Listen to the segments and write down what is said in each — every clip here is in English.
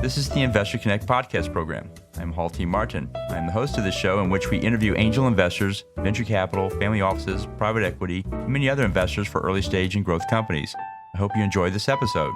This is the Investor Connect podcast program. I'm Hall T. Martin. I'm the host of this show in which we interview angel investors, venture capital, family offices, private equity, and many other investors for early stage and growth companies. I hope you enjoy this episode.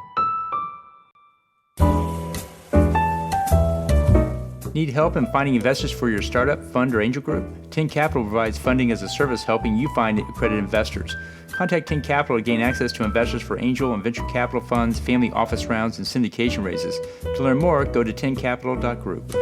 Need help in finding investors for your startup, fund, or angel group? 10 Capital provides funding as a service helping you find accredited investors. Contact 10 Capital to gain access to investors for angel and venture capital funds, family office rounds, and syndication raises. To learn more, go to 10capital.group.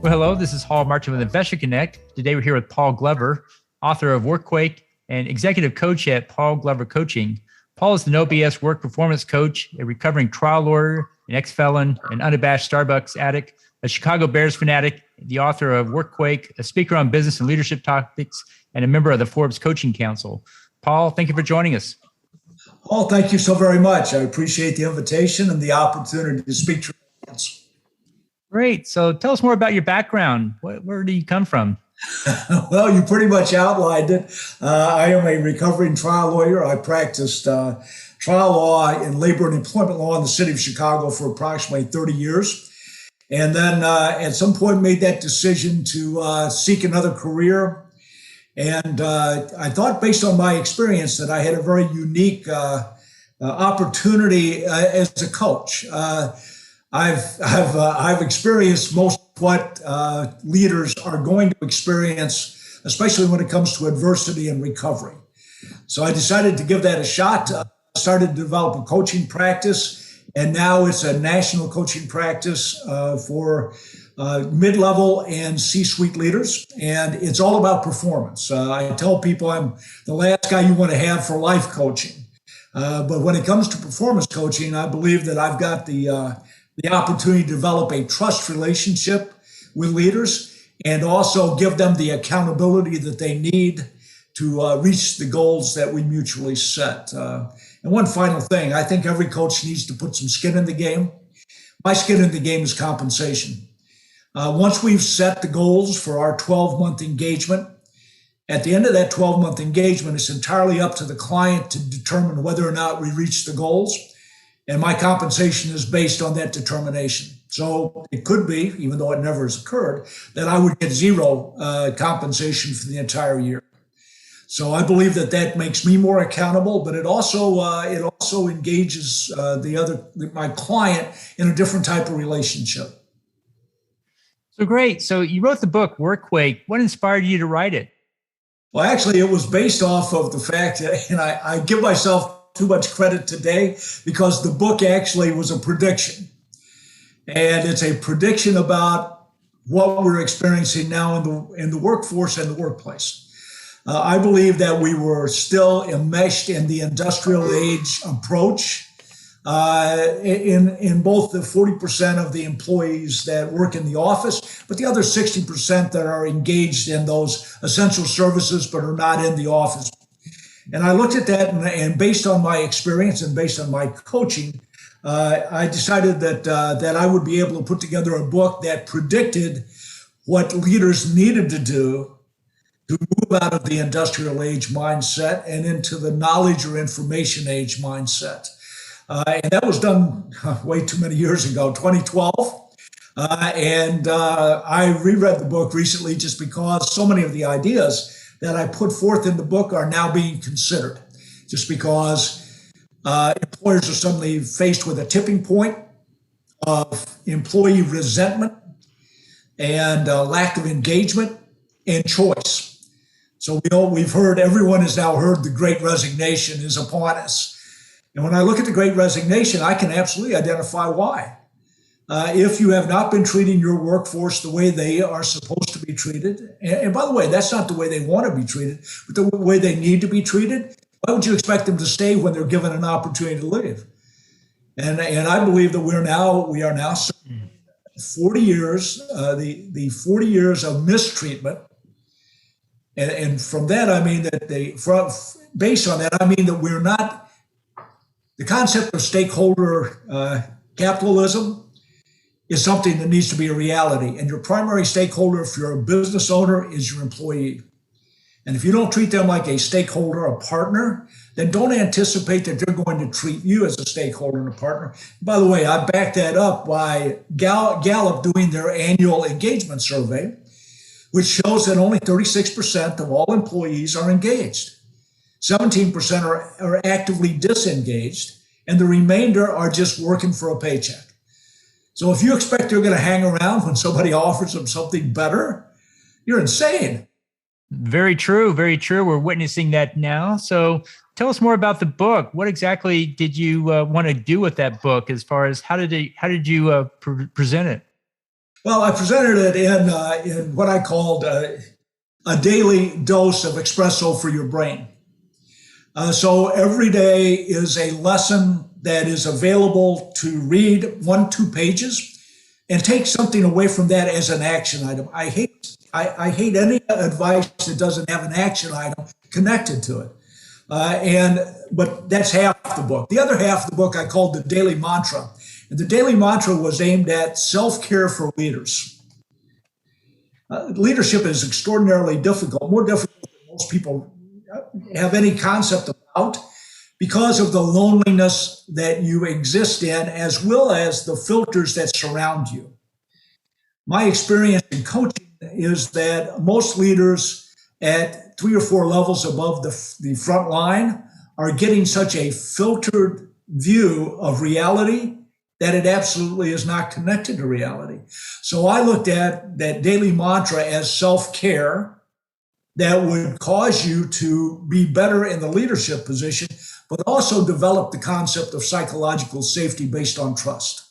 Well, hello, this is Hall Martin with Investor Connect. Today we're here with Paul Glover, author of WorkQuake and executive coach at Paul Glover Coaching. Paul is the no BS work performance coach, a recovering trial lawyer, an ex-felon, an unabashed Starbucks addict, a Chicago Bears fanatic, the author of WorkQuake, a speaker on business and leadership topics, and a member of the Forbes Coaching Council. Paul, thank you for joining us. Paul, thank you so very much. I appreciate the invitation and the opportunity to speak to your audience. Great. So tell us more about your background. Where do you come from? Well, you pretty much outlined it. I am a recovering trial lawyer. I practiced trial law and labor and employment law in the city of Chicago for approximately 30 years. And then at some point made that decision to seek another career. And I thought, based on my experience, that I had a very unique opportunity as a coach. I've experienced most of what leaders are going to experience, especially when it comes to adversity and recovery. So I decided to give that a shot. Started to develop a coaching practice. And now it's a national coaching practice for mid-level and C-suite leaders. And it's all about performance. I tell people I'm the last guy you want to have for life coaching. But when it comes to performance coaching, I believe that I've got the opportunity to develop a trust relationship with leaders and also give them the accountability that they need to reach the goals that we mutually set. And one final thing, I think every coach needs to put some skin in the game. My skin in the game is compensation. Once we've set the goals for our 12-month engagement, at the end of that 12-month engagement, it's entirely up to the client to determine whether or not we reach the goals. And my compensation is based on that determination. So it could be, even though it never has occurred, that I would get zero compensation for the entire year. So I believe that makes me more accountable, but it also engages my client in a different type of relationship. So great. So you wrote the book WorkQuake. What inspired you to write it? Well, actually, it was based off of the fact that, and I give myself too much credit today because the book actually was a prediction, and it's a prediction about what we're experiencing now in the workforce and the workplace. I believe that we were still enmeshed in the industrial age approach in both the 40% of the employees that work in the office, but the other 60% that are engaged in those essential services but are not in the office. And I looked at that, and based on my experience and based on my coaching, I decided that I would be able to put together a book that predicted what leaders needed to do to move out of the industrial age mindset and into the knowledge or information age mindset. And that was done way too many years ago, 2012. And I reread the book recently just because so many of the ideas that I put forth in the book are now being considered, just because employers are suddenly faced with a tipping point of employee resentment and lack of engagement and choice. So everyone has now heard the Great Resignation is upon us. And when I look at the Great Resignation, I can absolutely identify why. If you have not been treating your workforce the way they are supposed to be treated, and by the way, that's not the way they want to be treated, but the way they need to be treated, why would you expect them to stay when they're given an opportunity to leave? And I believe that we are now 40 years, the 40 years of mistreatment. And from that, I mean that based on that, I mean that we're not, the concept of stakeholder capitalism is something that needs to be a reality. And your primary stakeholder, if you're a business owner, is your employee. And if you don't treat them like a stakeholder, a partner, then don't anticipate that they're going to treat you as a stakeholder and a partner. By the way, I back that up by Gallup doing their annual engagement survey, which shows that only 36% of all employees are engaged. 17% are actively disengaged, and the remainder are just working for a paycheck. So if you expect they're going to hang around when somebody offers them something better, you're insane. Very true. Very true. We're witnessing that now. So tell us more about the book. What exactly did you want to do with that book? As far as how did you present it? Well, I presented it in what I called a daily dose of espresso for your brain. So every day is a lesson that is available to read 1-2 pages and take something away from that as an action item. I hate any advice that doesn't have an action item connected to it. But that's half the book. The other half of the book I called the daily mantra. And the daily mantra was aimed at self-care for leaders. Leadership is extraordinarily difficult, more difficult than most people have any concept about, because of the loneliness that you exist in, as well as the filters that surround you. My experience in coaching is that most leaders at 3 or 4 levels above the front line are getting such a filtered view of reality that it absolutely is not connected to reality. So I looked at that daily mantra as self-care that would cause you to be better in the leadership position, but also develop the concept of psychological safety based on trust.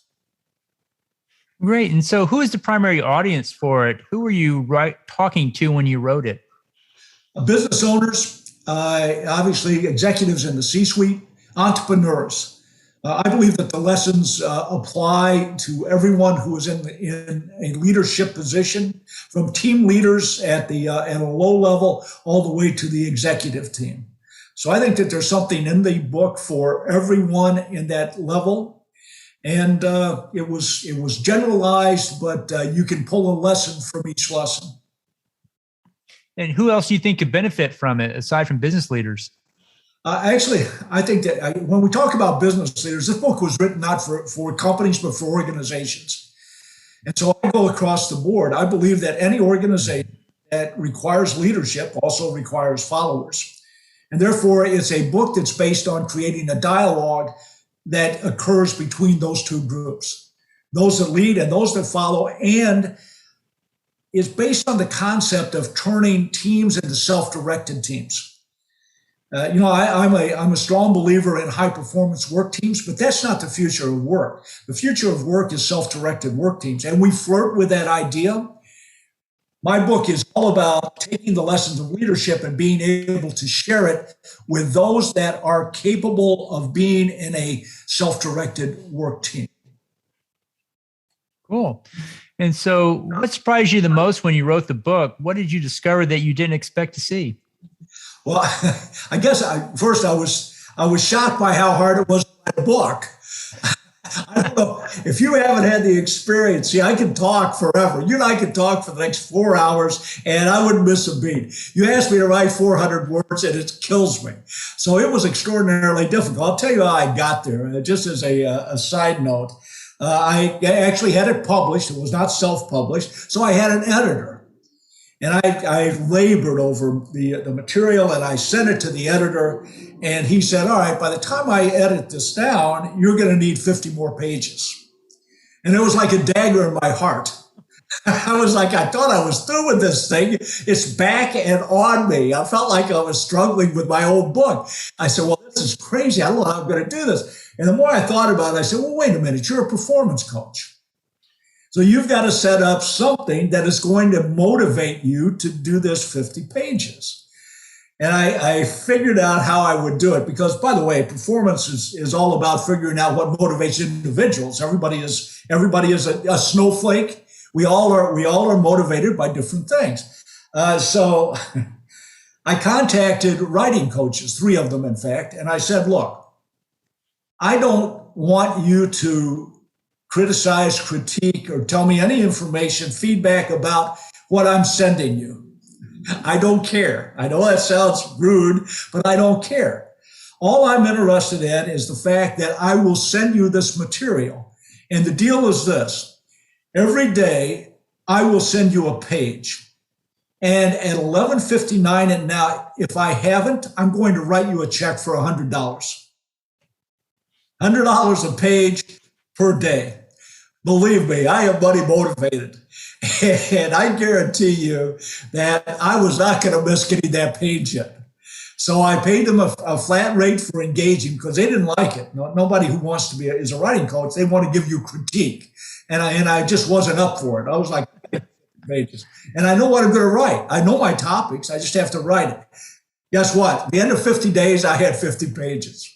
Great. And so who is the primary audience for it? Who were you talking to when you wrote it? Business owners, obviously executives in the C-suite, entrepreneurs. I believe that the lessons apply to everyone who is in a leadership position, from team leaders at a low level all the way to the executive team. So I think that there's something in the book for everyone in that level, and it was generalized, but you can pull a lesson from each lesson. And who else do you think could benefit from it aside from business leaders? Actually, I think that when we talk about business leaders, this book was written not for companies, but for organizations. And so I go across the board. I believe that any organization that requires leadership also requires followers. And therefore, it's a book that's based on creating a dialogue that occurs between those two groups, those that lead and those that follow, and is based on the concept of turning teams into self-directed teams. I'm a strong believer in high-performance work teams, but that's not the future of work. The future of work is self-directed work teams, and we flirt with that idea. My book is all about taking the lessons of leadership and being able to share it with those that are capable of being in a self-directed work team. Cool. And so what surprised you the most when you wrote the book? What did you discover that you didn't expect to see? Well, I guess I was shocked by how hard it was to write a book. I don't know if you haven't had the experience. See, I can talk forever. You and I could talk for the next 4 hours, and I wouldn't miss a beat. You asked me to write 400 words, and it kills me. So it was extraordinarily difficult. I'll tell you how I got there. Just as a side note, I actually had it published. It was not self-published, so I had an editor. And I labored over the material, and I sent it to the editor, and he said, all right, by the time I edit this down, you're going to need 50 more pages. And it was like a dagger in my heart. I was like, I thought I was through with this thing. It's back and on me. I felt like I was struggling with my own book. I said, well, this is crazy. I don't know how I'm going to do this. And the more I thought about it, I said, well, wait a minute. You're a performance coach. So you've got to set up something that is going to motivate you to do this 50 pages. And I figured out how I would do it, because, by the way, performance is all about figuring out what motivates individuals. Everybody is a snowflake. We all are motivated by different things. So I contacted writing coaches, 3 of them, in fact, and I said, look, I don't want you to criticize, critique, or tell me any information, feedback about what I'm sending you. I don't care. I know that sounds rude, but I don't care. All I'm interested in is the fact that I will send you this material. And the deal is this. Every day, I will send you a page. And at 11:59 at night, if I haven't, I'm going to write you a check for $100. $100 a page per day. Believe me, I am money motivated. And I guarantee you that I was not going to miss getting that page in. So I paid them a flat rate for engaging because they didn't like it. Nobody who wants to be is a writing coach, they want to give you critique. And I just wasn't up for it. I was like, pages. And I know what I'm going to write. I know my topics. I just have to write it. Guess what? At the end of 50 days, I had 50 pages.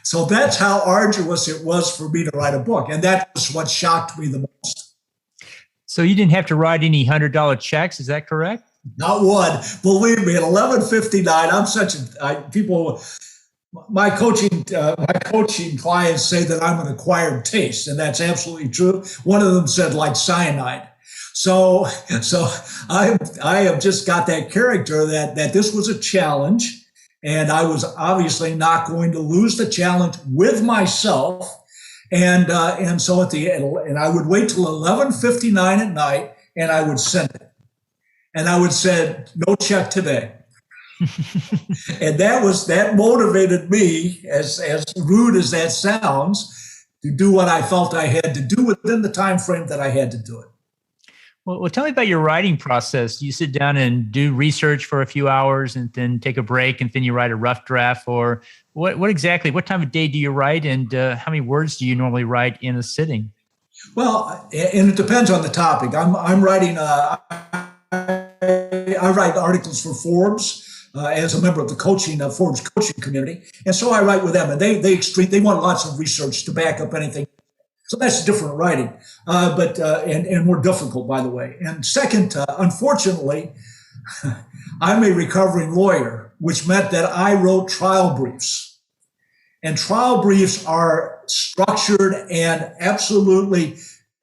So that's how arduous it was for me to write a book. And that was what shocked me the most. So you didn't have to write any $100 checks. Is that correct? Not one. Believe me, at 11:59, I'm such a people. My coaching clients say that I'm an acquired taste, and that's absolutely true. One of them said like cyanide. So I have just got that character that this was a challenge, and I was obviously not going to lose the challenge with myself. And so at the end, and I would wait till 11:59 at night, and I would send it, and I would say, no check today. And that motivated me, as rude as that sounds, to do what I felt I had to do within the time frame that I had to do it. Well, tell me about your writing process. You sit down and do research for a few hours and then take a break and then you write a rough draft, or what time of day do you write, and how many words do you normally write in a sitting? Well, and it depends on the topic. I'm writing, I write articles for Forbes. As a member of the Forbes coaching community. And so I write with them, and they want lots of research to back up anything. So that's different writing, and more difficult, by the way. And second, unfortunately, I'm a recovering lawyer, which meant that I wrote trial briefs. And trial briefs are structured and absolutely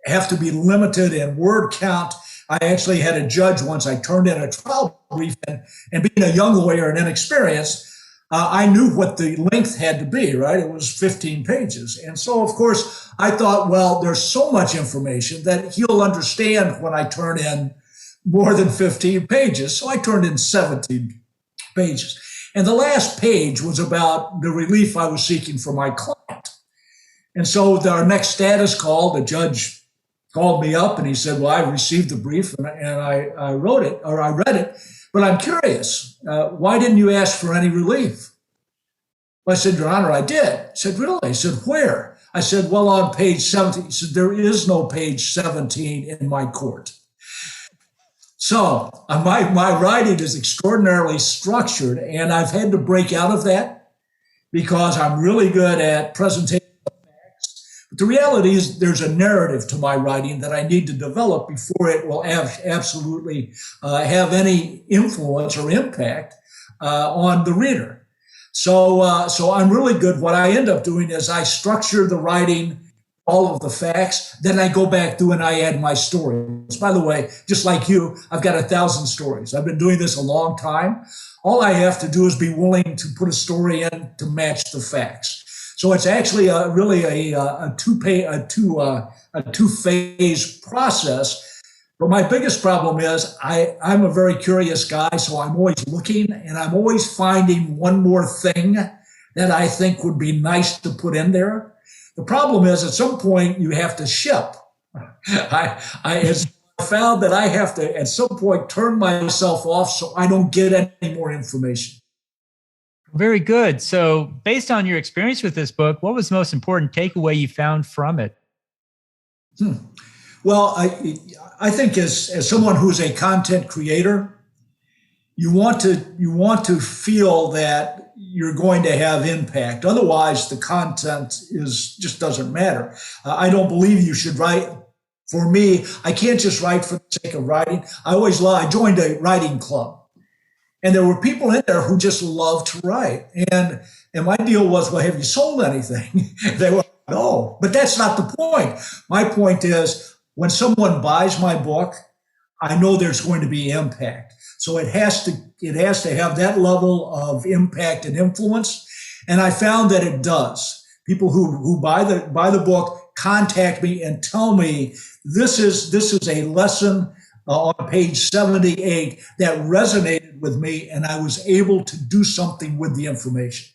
have to be limited in word count. I actually had a judge once, I turned in a trial brief, and being a young lawyer and inexperienced, I knew what the length had to be, right? It was 15 pages. And so, of course, I thought, well, there's so much information that he'll understand when I turn in more than 15 pages. So I turned in 17 pages. And the last page was about the relief I was seeking for my client. And so our next status call, the judge called me up and he said, well, I received the brief and I wrote it, or I read it, but I'm curious, why didn't you ask for any relief? Well, I said, Your Honor, I did. He said, really? I said, where? I said, well, on page 17. He said, there is no page 17 in my court. So my writing is extraordinarily structured, and I've had to break out of that because I'm really good at presentation. But the reality is there's a narrative to my writing that I need to develop before it will absolutely have any influence or impact on the reader. So I'm really good. What I end up doing is I structure the writing, all of the facts, then I go back through and I add my stories. By the way, just like you, I've got 1,000 stories. I've been doing this a long time. All I have to do is be willing to put a story in to match the facts. So it's actually really a two-phase process. But my biggest problem is I'm a very curious guy, so I'm always looking and I'm always finding one more thing that I think would be nice to put in there. The problem is at some point you have to ship. I found that I have to at some point turn myself off so I don't get any more information. Very good. So based on your experience with this book, what was the most important takeaway you found from it? Well, I think as someone who's a content creator, you want to feel that you're going to have impact. Otherwise, the content just doesn't matter. I don't believe you should write. For me, I can't just write for the sake of writing. I joined a writing club. And there were people in there who just loved to write. And my deal was, well, have you sold anything? They were, no, but that's not the point. My point is when someone buys my book, I know there's going to be impact. So it has to have that level of impact and influence. And I found that it does. People who buy the book contact me and tell me this is a lesson on page 78 that resonated with me, and I was able to do something with the information.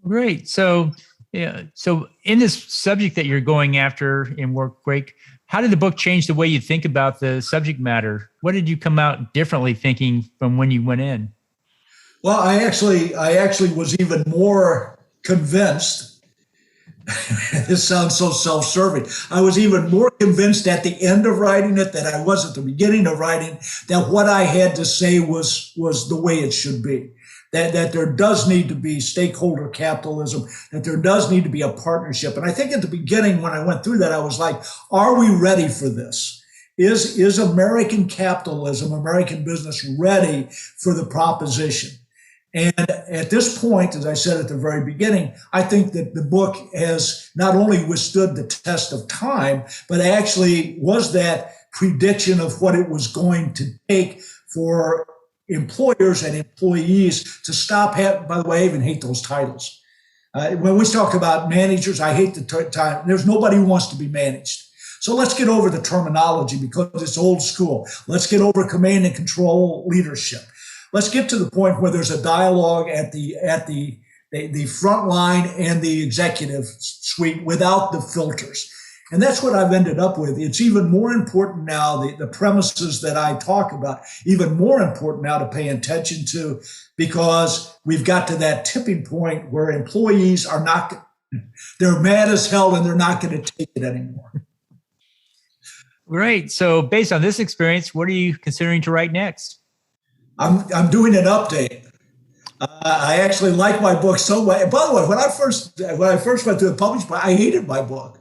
Great. So, yeah. So in this subject that you're going after in WorkQuake, how did the book change the way you think about the subject matter? What did you come out differently thinking from when you went in? Well, I actually was even more convinced. This sounds so self-serving. I was even more convinced at the end of writing it than I was at the beginning of writing that what I had to say was the way it should be. That there does need to be stakeholder capitalism, that there does need to be a partnership. And I think at the beginning when I went through that, I was like, are we ready for this? Is American capitalism, American business ready for the proposition? And at this point, as I said at the very beginning, I think that the book has not only withstood the test of time, but actually was that prediction of what it was going to take for employers and employees to stop by the way, I even hate those titles. When we talk about managers, I hate the time. There's nobody who wants to be managed. So let's get over the terminology because it's old school. Let's get over command and control leadership. Let's get to the point where there's a dialogue at the front line and the executive suite without the filters. And that's what I've ended up with. It's even more important now, the premises that I talk about, even more important now to pay attention to, because we've got to that tipping point where employees are not, they're mad as hell and they're not going to take it anymore. Great. So based on this experience, what are you considering to write next? I'm doing an update. I actually like my book so much. By the way, when I first went to the published book, I hated my book.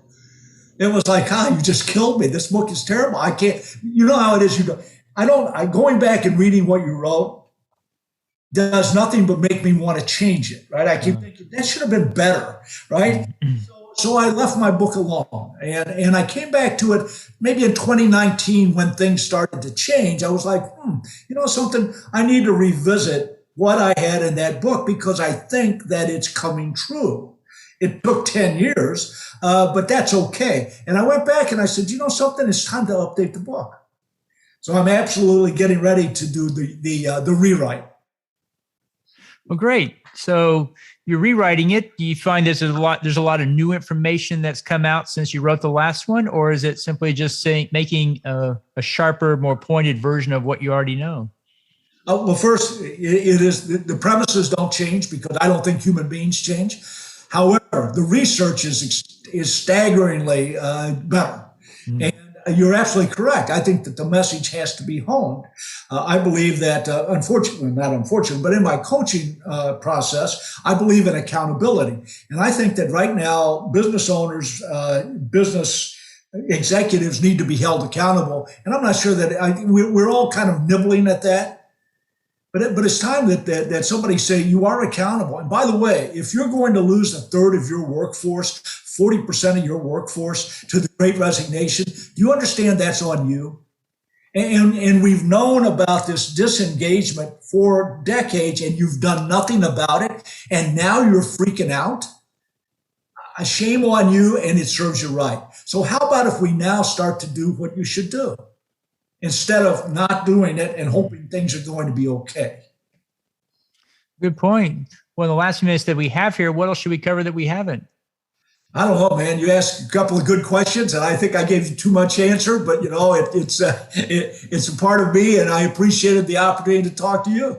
It was like, you just killed me. This book is terrible. I can't. You know how it is. Going back and reading what you wrote does nothing but make me want to change it. Right? I keep thinking that should have been better. Right? So I left my book alone, and I came back to it maybe in 2019 when things started to change. I was like, something, I need to revisit what I had in that book because I think that it's coming true. It took 10 years, but that's okay. And I went back and I said, something, it's time to update the book. So I'm absolutely getting ready to do the rewrite. Well, great. So you're rewriting it. Do you find there's a lot of new information that's come out since you wrote the last one, or is it simply just making a sharper, more pointed version of what you already know? Well, first, it is the premises don't change because I don't think human beings change. However, the research is staggeringly better. And you're absolutely correct. I think that the message has to be honed. I believe that, but in my coaching process, I believe in accountability. And I think that right now, business owners, business executives need to be held accountable. And I'm not sure that we're all kind of nibbling at that. But it's time that somebody say you are accountable. And by the way, if you're going to lose a third of your workforce, 40% of your workforce to the Great Resignation, do you understand that's on you? And we've known about this disengagement for decades, and you've done nothing about it. And now you're freaking out. A shame on you, and it serves you right. So how about if we now start to do what you should do, instead of not doing it and hoping things are going to be okay? Good point. Well, in the last few minutes that we have here, what else should we cover that we haven't? I don't know, man. You asked a couple of good questions, and I think I gave you too much answer. But it's a part of me, and I appreciated the opportunity to talk to you.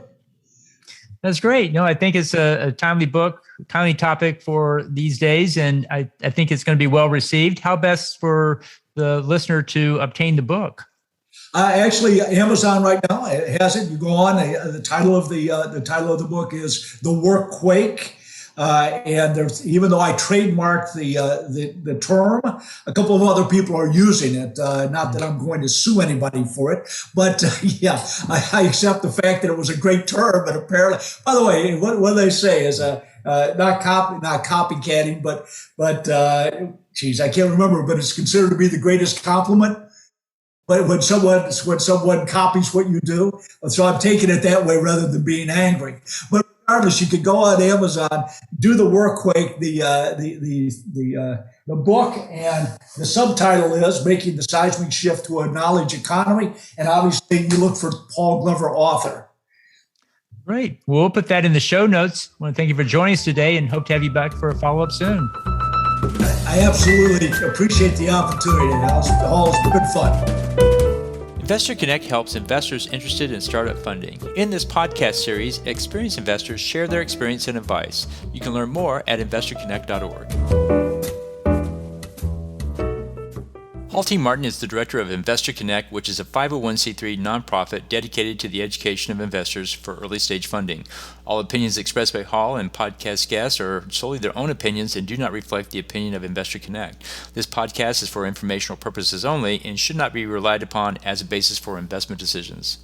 That's great. No, I think it's a timely book, timely topic for these days, and I think it's going to be well received. How best for the listener to obtain the book? Actually, Amazon right now has it. You go on. The title of the book is The WorkQuake. And there's, even though I trademarked the term, a couple of other people are using it. Not that I'm going to sue anybody for it, but yeah, I accept the fact that it was a great term. But apparently, by the way, what they say is not copycatting, but geez, I can't remember. But it's considered to be the greatest compliment. when someone copies what you do. So I'm taking it that way rather than being angry. But regardless, you could go on Amazon, do the WorkQuake, the book, and the subtitle is Making the Seismic Shift to a Knowledge Economy. And obviously, you look for Paul Glover, author. Great. We'll put that in the show notes. I want to thank you for joining us today and hope to have you back for a follow-up soon. I absolutely appreciate the opportunity. It's been fun. Investor Connect helps investors interested in startup funding. In this podcast series, experienced investors share their experience and advice. You can learn more at investorconnect.org. Paul T. Martin is the director of Investor Connect, which is a 501c3 nonprofit dedicated to the education of investors for early stage funding. All opinions expressed by Hall and podcast guests are solely their own opinions and do not reflect the opinion of Investor Connect. This podcast is for informational purposes only and should not be relied upon as a basis for investment decisions.